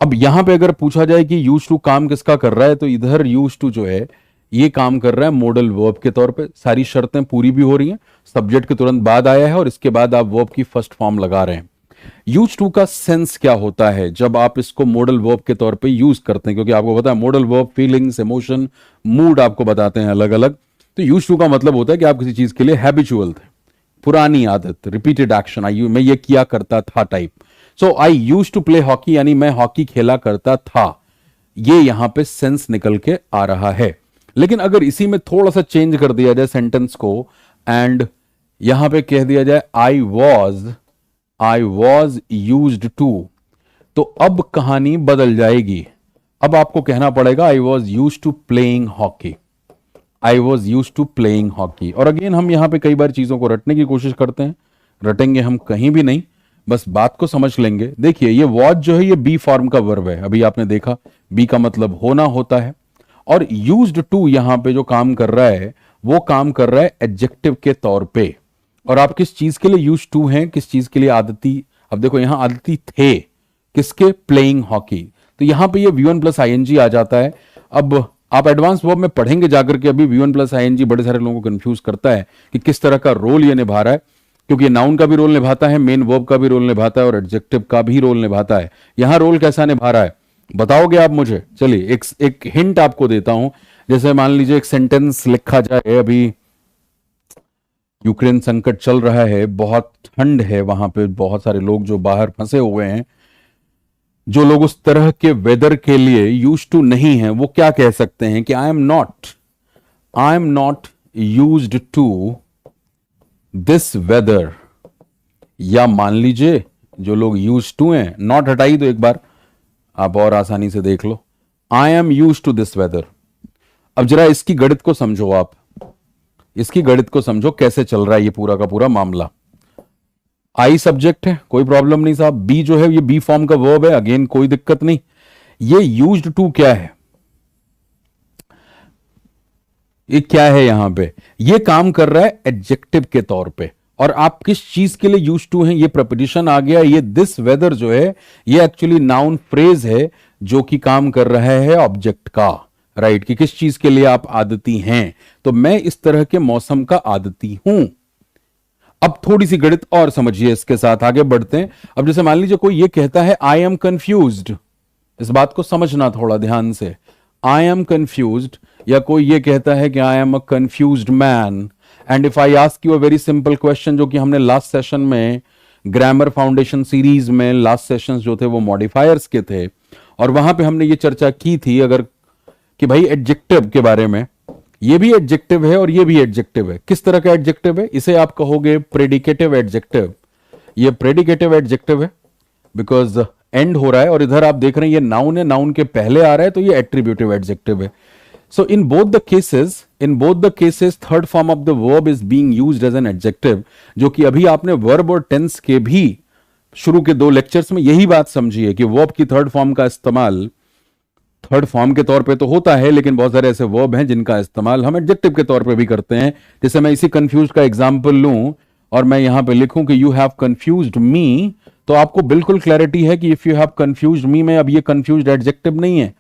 अब यहां पे अगर पूछा जाए कि यूज टू काम किसका कर रहा है, तो इधर यूज टू जो है ये काम कर रहा है मॉडल वर्ब के तौर पे। सारी शर्तें पूरी भी हो रही हैं, सब्जेक्ट के तुरंत बाद आया है और इसके बाद आप वर्ब की फर्स्ट फॉर्म लगा रहे हैं। यूज टू का सेंस क्या होता है जब आप इसको मॉडल वर्ब के तौर पे यूज करते हैं? क्योंकि आपको पता है modal verb feelings, emotion, mood आपको बताते हैं अलग अलग। तो यूज टू का मतलब होता है कि आप किसी चीज के लिए हैबिचुअल थे, पुरानी आदत, रिपीटेड एक्शन, मैं ये किया करता था type. So I use to play hockey यानी मैं हॉकी खेला करता था। ये यहां पे सेंस निकल के आ रहा है। लेकिन अगर इसी में थोड़ा सा चेंज कर दिया जाए सेंटेंस को, एंड यहां पे कह दिया जाए आई वॉज यूज्ड टू, तो अब कहानी बदल जाएगी। अब आपको कहना पड़ेगा I was used to playing hockey, I was used to playing hockey. और अगेन हम यहां पे कई बार चीजों को रटने की कोशिश करते हैं, रटेंगे हम कहीं भी नहीं, बस बात को समझ लेंगे। देखिए, ये वॉज जो है ये बी फॉर्म का वर्ब है, अभी आपने देखा बी का मतलब होना होता है। और यूज्ड टू यहां पे जो काम कर रहा है वो काम कर रहा है एडजेक्टिव के तौर पे। और आप किस चीज के लिए यूज टू हैं, किस चीज के लिए आदती? अब देखो यहां आदती थे किसके? Playing hockey. तो यहां पे ये V1 प्लस ING आ जाता है। अब आप एडवांस वर्ब में पढ़ेंगे जाकर के, अभी V1 प्लस ING बड़े सारे लोगों को कंफ्यूज करता है कि किस तरह का रोल ये निभा रहा है, क्योंकि नाउन का भी रोल निभाता है, मेन वर्ब का भी रोल निभाता है और एडजेक्टिव का भी रोल निभाता है। यहां रोल कैसा निभा रहा है बताओगे आप मुझे? चलिए एक हिंट आपको देता हूं। जैसे मान लीजिए एक सेंटेंस लिखा जाए, अभी यूक्रेन संकट चल रहा है, बहुत ठंड है वहां पे, बहुत सारे लोग जो बाहर फंसे हुए हैं, जो लोग उस तरह के वेदर के लिए यूज टू नहीं है, वो क्या कह सकते हैं कि I am not used to this weather. या मान लीजिए जो लोग यूज टू हैं, नॉट हटाई दो एक बार, आप और आसानी से देख लो, I am use to this weather. अब जरा इसकी गणित को समझो, आप इसकी गणित को समझो कैसे चल रहा है ये पूरा का पूरा मामला। आई सब्जेक्ट है, कोई प्रॉब्लम नहीं साहब। बी जो है ये बी फॉर्म का वर्ब है, अगेन कोई दिक्कत नहीं। ये यूज्ड टू क्या है? ये क्या है यहां पे? ये काम कर रहा है एडजेक्टिव के तौर पे। और आप किस चीज के लिए यूज टू हैं? ये प्रपोजिशन आ गया। ये दिस वेदर जो है ये एक्चुअली नाउन फ्रेज है जो कि काम कर रहा है ऑब्जेक्ट का, राइट, कि किस चीज के लिए आप आदती हैं। तो मैं इस तरह के मौसम का आदती हूं। अब थोड़ी सी गणित और समझिए, इसके साथ आगे बढ़ते हैं। अब जैसे मान लीजिए कोई ये कहता है आई एम कंफ्यूज्ड, इस बात को समझना थोड़ा ध्यान से, आई एम कंफ्यूज्ड। या कोई ये कहता है कि I am a confused man. And if I ask you a very simple question, जो कि हमने लास्ट सेशन में ग्रामर फाउंडेशन सीरीज में लास्ट सेशंस जो थे वो मॉडिफायर्स के थे, और वहां पे हमने ये चर्चा की थी अगर कि भाई एडजेक्टिव के बारे में, ये भी एडजेक्टिव है और ये भी एडजेक्टिव है। किस तरह का एडजेक्टिव है? इसे आप कहोगे प्रेडिकेटिव एडजेक्टिव। ये प्रेडिकेटिव एडजेक्टिव है बिकॉज एंड हो रहा है, और इधर आप देख रहे हैं ये नाउन है, नाउन के पहले आ रहा है, तो ये एट्रीब्यूटिव एडजेक्टिव है। So in both the cases third form of the verb is being used as an adjective, जो कि अभी आपने वर्ब और टेंस के भी शुरू के 2 लेक्चर्स में यही बात समझी है कि वर्ब की थर्ड फॉर्म का इस्तेमाल थर्ड फॉर्म के तौर पे तो होता है, लेकिन बहुत सारे ऐसे वर्ब हैं जिनका इस्तेमाल हम एडजेक्टिव के तौर पे भी करते हैं। जैसे मैं इसी कंफ्यूज का एग्जांपल लूं और मैं यहां पे लिखूं कि यू हैव कंफ्यूज्ड मी, तो आपको बिल्कुल क्लैरिटी है कि इफ यू हैव कंफ्यूज्ड मी में, अब ये कंफ्यूज्ड एडजेक्टिव नहीं है,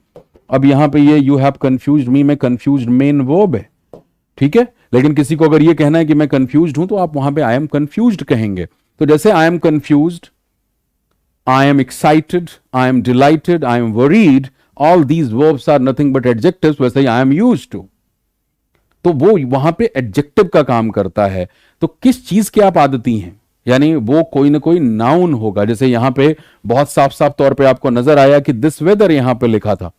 अब यहां पे ये यू हैव कंफ्यूज्ड मी में कंफ्यूज्ड मेन वर्ब है, ठीक है। लेकिन किसी को अगर ये कहना है कि मैं कंफ्यूज्ड हूं, तो आप वहां पे आई एम कंफ्यूज्ड कहेंगे। तो जैसे I am confused, I am excited, I am delighted, I am worried, all these verbs are nothing but adjectives, वैसे ही I am used to, तो वो वहां पे एडजेक्टिव का काम करता है। तो किस चीज के आप आदती हैं, यानी वो कोई ना कोई नाउन होगा। जैसे यहां पे बहुत साफ साफ तौर पे आपको नजर आया कि दिस वेदर यहां पे लिखा था,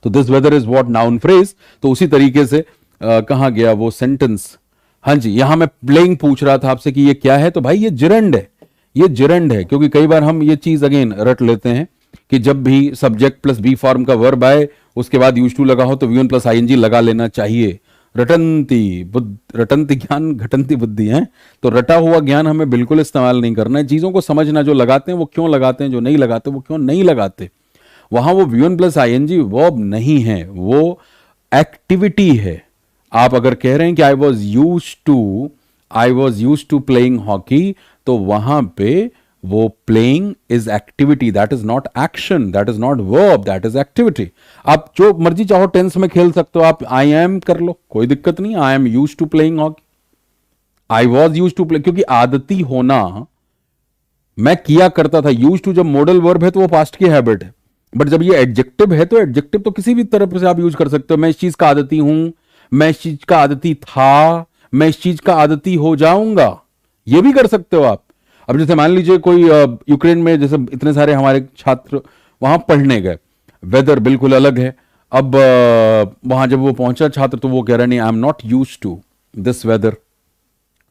तो this weather is what noun phrase. तो उसी तरीके से कहां गया वो सेंटेंस। हाँ जी, यहां मैं प्लेइंग पूछ रहा था आपसे कि ये क्या है, तो भाई ये जिरंड है, ये जिरंड है। क्योंकि कई बार हम ये चीज अगेन रट लेते हैं कि जब भी सब्जेक्ट प्लस बी फॉर्म का वर्ब आए, उसके बाद यूज टू लगा हो, तो वी1 प्लस आईएनजी लगा लेना चाहिए। रटंती ज्ञान घटंती बुद्धि है। तो रटा हुआ ज्ञान हमें बिल्कुल इस्तेमाल नहीं करना है। चीजों को समझना, जो लगाते हैं वो क्यों लगाते हैं, जो नहीं लगाते वो क्यों नहीं लगाते। वहां वो वी1 प्लस आईएनजी वर्ब नहीं है, वो एक्टिविटी है। आप अगर कह रहे हैं कि I was use to playing hockey, तो वहां पे वो playing is activity, that is not action, that is not verb, that is activity. आप जो मर्जी चाहो टेंस में खेल सकते हो, आप आई एम कर लो, कोई दिक्कत नहीं। I am use to playing hockey, I was use to play, क्योंकि आदती होना, मैं किया करता था। यूज टू जब मॉडल वर्ब है तो वो पास्ट की हैबिट है, बट जब ये एडजेक्टिव है तो एडजेक्टिव तो किसी भी तरफ से आप यूज कर सकते हो। मैं इस चीज का आदती हूं, मैं इस चीज का आदती था, मैं इस चीज का आदती हो जाऊंगा, ये भी कर सकते हो आप। अब जैसे मान लीजिए कोई यूक्रेन में, जैसे इतने सारे हमारे छात्र वहां पढ़ने गए, वेदर बिल्कुल अलग है। अब वहां जब वो पहुंचा छात्र, तो वो कह रहा नहीं, I am not use to this weather,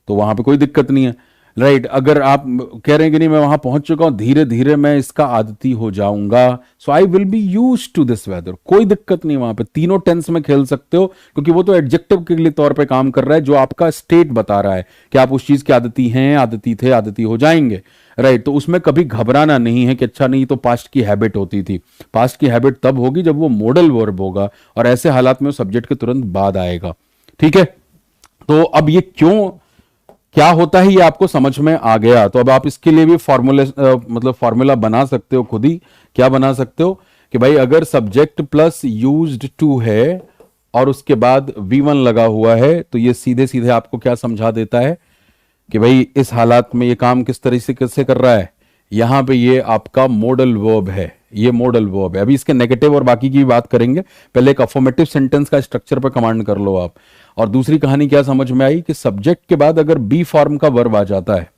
तो वहां पे कोई दिक्कत नहीं है, राइट। अगर आप कह रहे हैं कि नहीं मैं वहां पहुंच चुका हूं, धीरे धीरे मैं इसका आदती हो जाऊंगा, so I will be use to this weather, कोई दिक्कत नहीं। वहां पे तीनों टेंस में खेल सकते हो, क्योंकि वो तो एडजेक्टिव के लिए तौर पे काम कर रहा है, जो आपका स्टेट बता रहा है कि आप उस चीज की आदती हैं, आदती थे, आदती हो जाएंगे, राइट। तो उसमें कभी घबराना नहीं है कि अच्छा नहीं तो पास्ट की हैबिट होती थी। पास्ट की हैबिट तब होगी जब वो मॉडल वर्ब होगा, और ऐसे हालात में सब्जेक्ट के तुरंत बाद आएगा, ठीक है। तो अब ये क्यों क्या होता है ये आपको समझ में आ गया। तो अब आप इसके लिए भी फॉर्मूले मतलब फॉर्मूला बना सकते हो खुद ही। क्या बना सकते हो कि भाई अगर सब्जेक्ट प्लस यूज्ड टू है और उसके बाद V1 लगा हुआ है, तो ये सीधे सीधे आपको क्या समझा देता है कि भाई इस हालात में ये काम किस तरह से कैसे कर रहा है। यहां पे ये आपका मॉडल वर्ब है, ये मॉडल वर्ब है। अभी इसके नेगेटिव और बाकी की भी बात करेंगे, पहले एक अफर्मेटिव सेंटेंस का स्ट्रक्चर पर कमांड कर लो आप। और दूसरी कहानी क्या समझ में आई कि सब्जेक्ट के बाद अगर बी फॉर्म का वर्ब आ जाता है,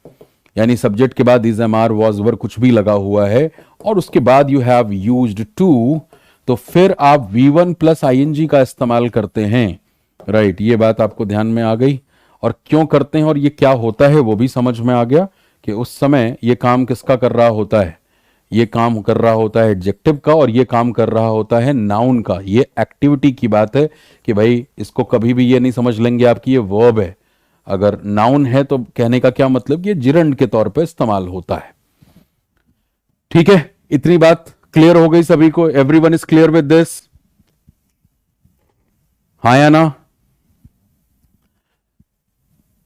यानी सब्जेक्ट के बाद is am are was were कुछ भी लगा हुआ है, और उसके बाद यू हैव यूज्ड टू, तो फिर आप V1 प्लस आईएनजी का इस्तेमाल करते हैं, राइट। ये बात आपको ध्यान में आ गई, और क्यों करते हैं और ये क्या होता है वो भी समझ में आ गया कि उस समय ये काम किसका कर रहा होता है। ये काम कर रहा होता है एडजेक्टिव का, और ये काम कर रहा होता है नाउन का। ये एक्टिविटी की बात है कि भाई इसको कभी भी ये नहीं समझ लेंगे आपकी ये वर्ब है। अगर नाउन है तो कहने का क्या मतलब, ये जिरंड के तौर पे इस्तेमाल होता है, ठीक है। इतनी बात क्लियर हो गई सभी को? Everyone is clear with this? हाँ या ना?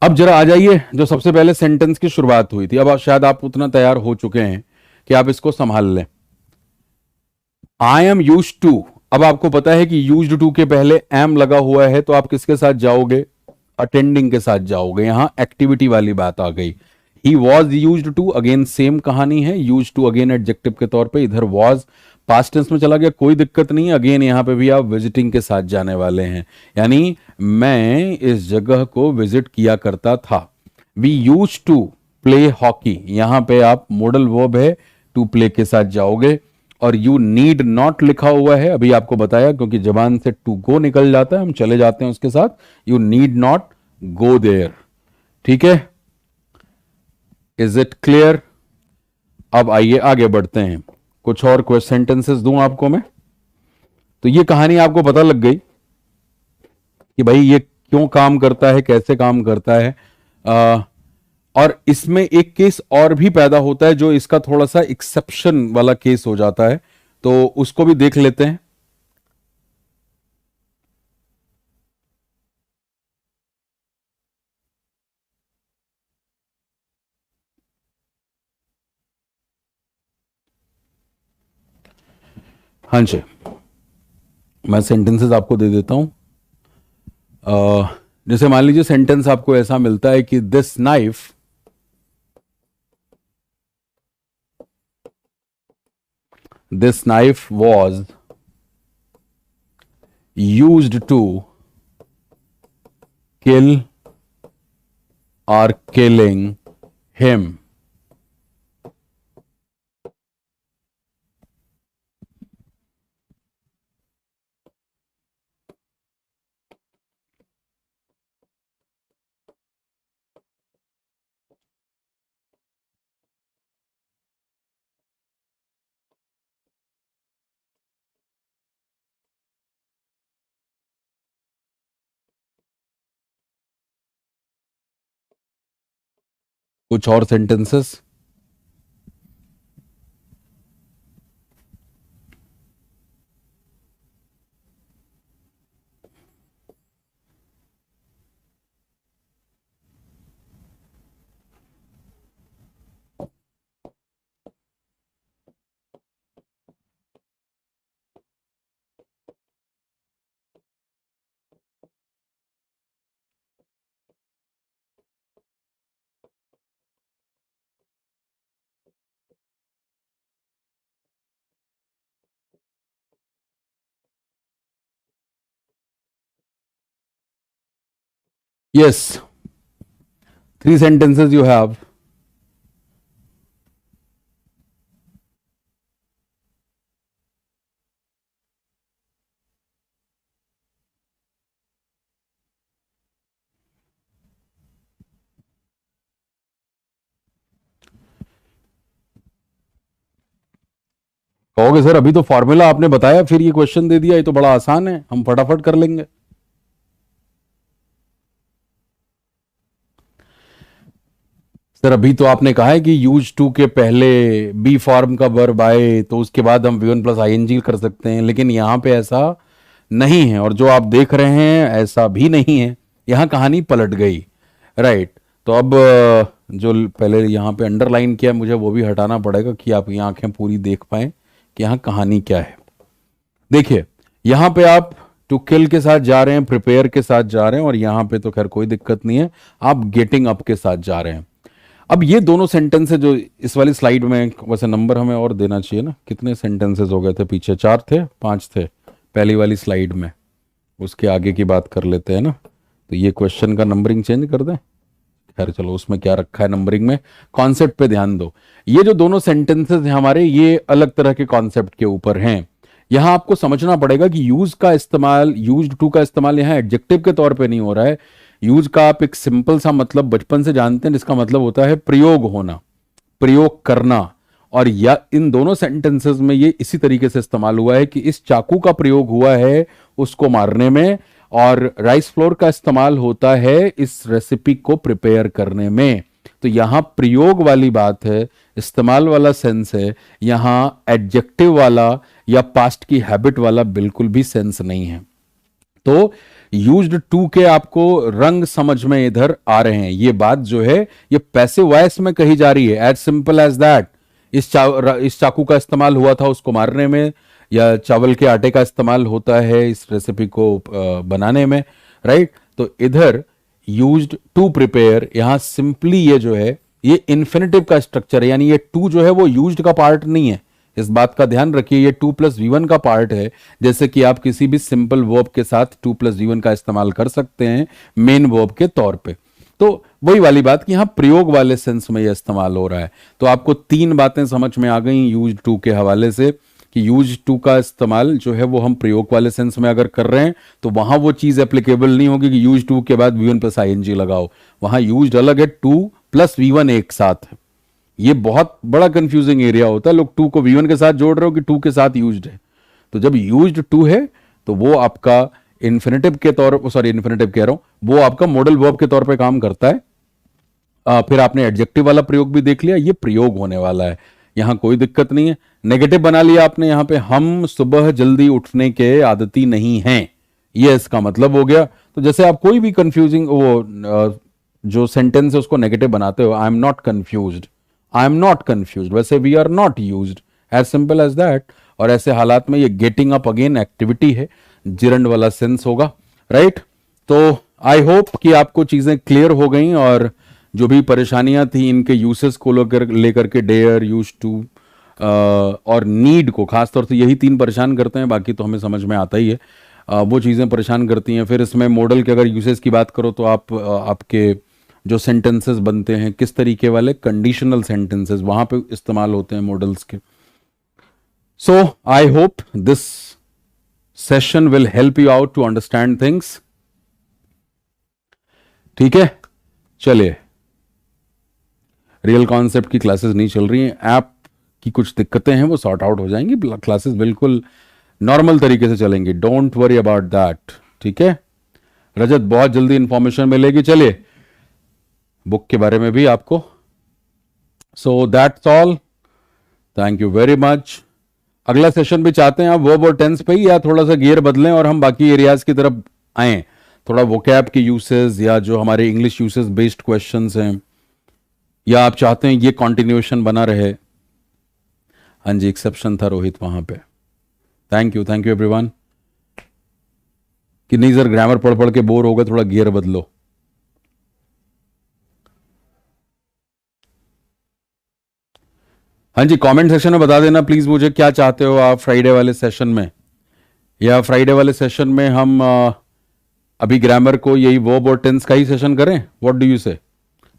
अब जरा आ जाइए, जो सबसे पहले सेंटेंस की शुरुआत हुई थी। अब शायद आप उतना तैयार हो चुके हैं कि आप इसको संभाल लें। आई एम यूज टू, अब आपको पता है कि यूज टू के पहले एम लगा हुआ है, तो आप किसके साथ जाओगे? अटेंडिंग के साथ जाओगे। यहां एक्टिविटी वाली बात आ गई। He was use to, again same कहानी है, यूज टू अगेन एडजेक्टिव के तौर पे, इधर वॉज पास्ट टेंस में चला गया, कोई दिक्कत नहीं। अगेन यहां पे भी आप विजिटिंग के साथ जाने वाले हैं, यानी मैं इस जगह को विजिट किया करता था। We use to play hockey, यहां पे आप मॉडल वर्ब है, टू प्ले के साथ जाओगे। और यू नीड नॉट लिखा हुआ है, अभी आपको बताया, क्योंकि जबान से टू गो निकल जाता है, हम चले जाते हैं उसके साथ। You need not go there, ठीक है। Is it clear? अब आइए आगे बढ़ते हैं, कुछ और क्वेश्चन सेंटेंसेस दूं आपको मैं। तो ये कहानी आपको पता लग गई कि भाई ये क्यों काम करता है, कैसे काम करता है। और इसमें एक केस और भी पैदा होता है, जो इसका थोड़ा सा एक्सेप्शन वाला केस हो जाता है, तो उसको भी देख लेते हैं। हाँ जी, मैं सेंटेंसेस आपको दे देता हूं। जैसे मान लीजिए सेंटेंस आपको ऐसा मिलता है कि this knife was used to kill or killing him. कुछ और sentences. Yes, 3 sentences you have. कहोगे सर अभी तो फॉर्मूला आपने बताया फिर ये क्वेश्चन दे दिया, ये तो बड़ा आसान है, हम फटाफट कर लेंगे। सर अभी तो आपने कहा है कि यूज टू के पहले बी फॉर्म का वर्ब आए तो उसके बाद हम वी1 प्लस आईएनजी कर सकते हैं, लेकिन यहां पे ऐसा नहीं है, और जो आप देख रहे हैं ऐसा भी नहीं है, यहां कहानी पलट गई। राइट, तो अब जो पहले यहां पे अंडरलाइन किया मुझे वो भी हटाना पड़ेगा कि आप ये आंखें पूरी देख पाए कि यहां कहानी क्या है। देखिए यहां पे आप टू किल के साथ जा रहे हैं, प्रिपेयर के साथ जा रहे हैं, और यहां पे तो खैर कोई दिक्कत नहीं है, आप गेटिंग अप के साथ जा रहे हैं। अब ये दोनों सेंटेंस है जो इस वाली स्लाइड में, वैसे नंबर हमें और देना चाहिए ना, कितने सेंटेंसेस हो गए थे पीछे, 4 थे 5 थे पहली वाली स्लाइड में, उसके आगे की बात कर लेते हैं ना। तो ये क्वेश्चन का नंबरिंग चेंज कर दें, खैर चलो उसमें क्या रखा है नंबरिंग में, कॉन्सेप्ट पे ध्यान दो। ये जो दोनों सेंटेंसेस हैं हमारे, ये अलग तरह के कॉन्सेप्ट के ऊपर हैं। यहां आपको समझना पड़ेगा कि यूज का इस्तेमाल, यूज्ड टू का इस्तेमाल यहां एडजेक्टिव के तौर पे नहीं हो रहा है। यूज का आप एक सिंपल सा मतलब बचपन से जानते हैं, जिसका मतलब होता है प्रयोग होना, प्रयोग करना। और या इन दोनों सेंटेंसेस में ये इसी तरीके से इस्तेमाल हुआ है कि इस चाकू का प्रयोग हुआ है उसको मारने में, और राइस फ्लोर का इस्तेमाल होता है इस रेसिपी को प्रिपेयर करने में। तो यहां प्रयोग वाली बात है, इस्तेमाल वाला सेंस है, यहां एडजेक्टिव वाला या पास्ट की हैबिट वाला बिल्कुल भी सेंस नहीं है। तो यूज्ड टू के आपको रंग समझ में इधर आ रहे हैं। ये बात जो है ये पैसिव वॉइस में कही जा रही है, एज सिंपल एज दैट। इस चाकू का इस्तेमाल हुआ था उसको मारने में, या चावल के आटे का इस्तेमाल होता है इस रेसिपी को बनाने में। राइट, तो इधर यूज्ड टू प्रिपेयर, यहां सिंपली ये जो है ये इन्फिनेटिव का स्ट्रक्चर है, यानी ये टू जो है वो यूज्ड का पार्ट नहीं है। इस बात का ध्यान रखिए, ये 2+V1 का पार्ट है। जैसे कि आप किसी भी सिंपल वर्ब के साथ 2+V1 का इस्तेमाल कर सकते हैं मेन वर्ब के तौर पे। तो वही वाली बात कि यहां प्रयोग वाले सेंस में यह इस्तेमाल हो रहा है। तो आपको 3 बातें समझ में आ गई यूज टू के हवाले से, कि यूज टू का इस्तेमाल जो है वो हम प्रयोग वाले सेंस में अगर कर रहे हैं तो वहां वो चीज एप्लीकेबल नहीं होगी कि यूज टू के बाद V1 प्लस आईएनजी लगाओ। वहां यूज अलग है, 2+V1 एक साथ है। ये बहुत बड़ा कंफ्यूजिंग एरिया होता है, लोग टू को V1 के साथ जोड़ रहे हो कि टू के साथ यूज्ड है। तो जब यूज्ड टू है तो वो आपका इन्फिनेटिव के तौर, सॉरी इन्फिनेटिव कह रहा हूं, वो आपका मॉडल वर्ब के तौर पे काम करता है। फिर आपने एडजेक्टिव वाला प्रयोग भी देख लिया, ये प्रयोग होने वाला है, यहां कोई दिक्कत नहीं है। नेगेटिव बना लिया आपने यहां पे, हम सुबह जल्दी उठने के आदती नहीं हैं, ये इसका मतलब हो गया। तो जैसे आप कोई भी कंफ्यूजिंग वो जो सेंटेंस है उसको नेगेटिव बनाते हो, I am not confused, I am not confused, वैसे we are not used, as simple as that. और ऐसे हालात में ये गेटिंग अप अगेन एक्टिविटी है, जिरंड वाला सेंस होगा, राइट। तो आई होप कि आपको चीज़ें क्लियर हो गई और जो भी परेशानियां थी इनके यूसेस को लेकर के डेयर, यूज टू और नीड को, खासतौर से यही तीन परेशान करते हैं, बाकी तो हमें समझ में आता ही है। वो चीज़ें परेशान करती हैं। फिर इसमें मॉडल के अगर यूसेस की बात करो तो आपके जो सेंटेंसेस बनते हैं किस तरीके वाले, कंडीशनल सेंटेंसेस वहाँ पे इस्तेमाल होते हैं मॉडल्स के। So I hope this session will help you out to understand things. ठीक है, चलिए, रियल कॉन्सेप्ट की क्लासेस नहीं चल रही हैं, ऐप की कुछ दिक्कतें हैं वो सॉर्ट आउट हो जाएंगी, क्लासेस बिल्कुल नॉर्मल तरीके से चलेंगी, डोंट वरी अबाउट दैट। ठीक है रजत, बहुत जल्दी इंफॉर्मेशन मिलेगी। चलिए, बुक के बारे में भी आपको। So that's all, thank you very much. अगला सेशन भी चाहते हैं आप वर्ब और टेंस पे ही, या थोड़ा सा गियर बदलें और हम बाकी एरियाज की तरफ आएं, थोड़ा वोकैब के यूसेस या जो हमारे इंग्लिश यूसेस बेस्ड क्वेश्चंस हैं, या आप चाहते हैं ये कॉन्टिन्यूएशन बना रहे? हाँ जी, एक्सेप्शन था रोहित वहां पे। Thank you everyone. कि नहीं सर, ग्रामर पढ़ पढ़ के बोर हो गए, थोड़ा गियर बदलो। हाँ जी, कमेंट सेक्शन में बता देना प्लीज मुझे क्या चाहते हो आप फ्राइडे वाले सेशन में, या फ्राइडे वाले सेशन में हम अभी ग्रामर को यही वर्ब और टेंस का ही सेशन करें। व्हाट डू यू से,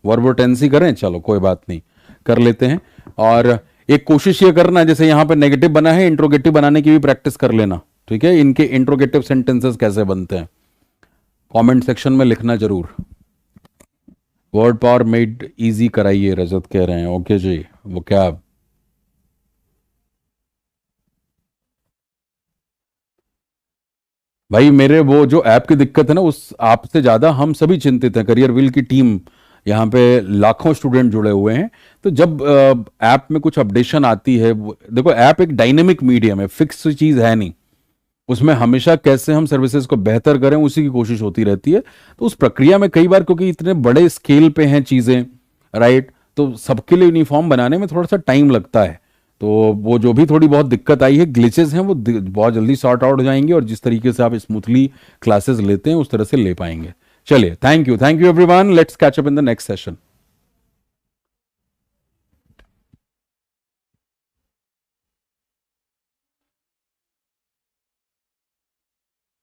वर्ब और टेंस ही करें? चलो कोई बात नहीं, कर लेते हैं। और एक कोशिश ये करना, जैसे यहां पे नेगेटिव बना है, इंट्रोगेटिव बनाने की भी प्रैक्टिस कर लेना। ठीक है, इनके इंट्रोगेटिव सेंटेंसेस कैसे बनते हैं कमेंट सेक्शन में लिखना जरूर। वर्ड पावर मेड इजी कराइए, रजत कह रहे हैं। ओके जी, वो क्या भाई, मेरे वो जो ऐप की दिक्कत है ना, उस ऐप से ज़्यादा हम सभी चिंतित हैं। करियर व्हील की टीम, यहाँ पे लाखों स्टूडेंट जुड़े हुए हैं। तो जब ऐप में कुछ अपडेशन आती है, देखो ऐप एक डायनेमिक मीडियम है, फिक्स चीज़ है नहीं, उसमें हमेशा कैसे हम सर्विसेज को बेहतर करें उसी की कोशिश होती रहती है। तो उस प्रक्रिया में कई बार, क्योंकि इतने बड़े स्केल पे हैं चीज़ें, राइट, तो सबके लिए यूनिफॉर्म बनाने में थोड़ा सा टाइम लगता है। तो वो जो भी थोड़ी बहुत दिक्कत आई है, ग्लिचेस हैं, वो बहुत जल्दी सॉर्ट आउट हो जाएंगे और जिस तरीके से आप स्मूथली क्लासेस लेते हैं उस तरह से ले पाएंगे। चलिए, thank you everyone, let's catch up in the next session.